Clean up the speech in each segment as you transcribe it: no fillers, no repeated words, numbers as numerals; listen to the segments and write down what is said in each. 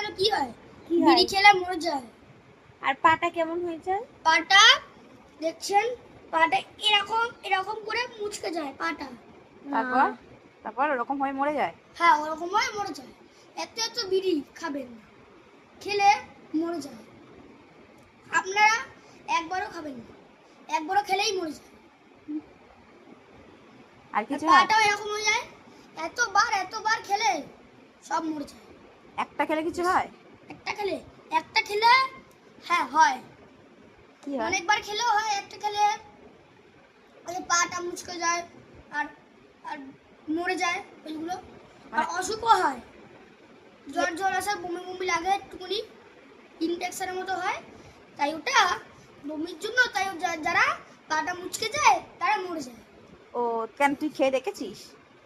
জানো কি হয়? কি হয়? বিড়ি খেলে মরে যায়। আর পাটা কেমন হয়ে যায়? পাটা দেখছেন, পাটা এরকম এরকম করে মুচকে যায় পাটা। তারপর তারপর ওরকম হয়ে মরে যায়। হ্যাঁ, ওরকম হয় মরে যায়। এত এত বিড়ি খাবেন না, খেলে মরে যায়। আপনারা একবারও খাবেন না, একবারও খেলেই মরে যায়। আর আর কিছু হয়? পাটাও এরকম হয়ে যায়, এতবার খেলে সব মরে যায়। একটা খেলে কিছু হয়? একটা খেলে হ্যাঁ হয়। কি হয়? অনেকবার খেলেও হয়, একটা খেলে ওই পাটা মুচকে যায় আর আর মরে যায় ওইগুলো। আর অসুখও হয়, জ্বর জ্বর আসে, বমি বমি লাগে, একটুকুনি ইনফেকশনের মতো হয়। তাই ওটা বমির জন্য, তাই যারা পাটা মুচকে যায় তারা মরে যায়। ও কেন, তুই খেয়ে দেখেছিস?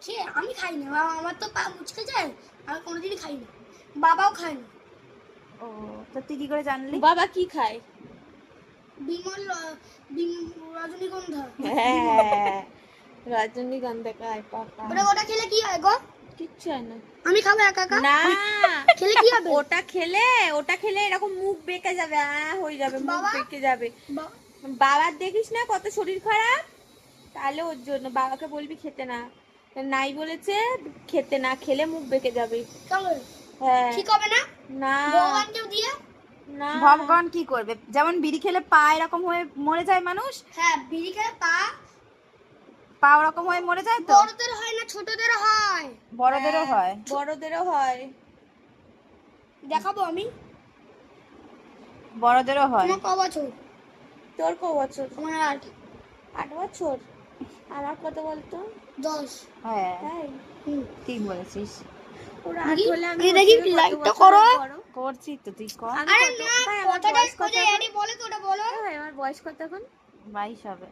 খেয়ে আমি খাই না, আমার তো পা মুচকে যায়, আমি কোনোদিনই খাই না, বাবাও খায় না। ও তো তুই কি করে জানলি? বাবা কি খায়? বিমল রজনীগন্ধা। হ্যাঁ, রজনীগন্ধা খায় পাপা। ওটা খেলে কি হয় গো? কিচ্ছু হয় না। আমি খাবো একা একা? না, খেলে কি হবে? ওটা খেলে এরকম মুখ বেঁকে যাবে, হয়ে যাবে, মুখ বাবা? বেঁকে যাবে। বা- বাবার দেখিস না কত শরীর খারাপ, তাহলে ওর জন্য বাবাকে বলবি খেতে না। নাই বলেছে খেতে না খেলে মুখ বেঁকে যাবে। কেমন? হ্যাঁ। ঠিক হবে না? না ভগবানকেও দিয়ে? না, ভগবান কি করবে? যেমন বিড়ি খেলে পা এরকম হয়ে মরে যায় মানুষ, হ্যাঁ, বিড়ি খেলে পা ওরকম হয়ে মরে যায় তো। বড়দের হয় না, ছোটদেরও হয়। বড়দেরও হয়। বড়দেরও হয়। দেখাবো আমি। বড়দেরও হয়। তোমার ক বছর? তোর ক বছর? আমার 8। 8 বছর। আমার কত বলতো? 10। হ্যাঁ তাই? ঠিক বলেছিস। ওর দেখি, 8 হলে আমি এই ওর দেখি, থেকে কত লাইটটা বছরের করো। বড়? করছি তো, তুই কর। আমি আরে কত? না, ভাই, আমার কথাটা বয়স কত ওই যে এখন? এডি বলে তো, ওটা বলো। ভাই, আমার বয়স কত এখন? 22 হবে।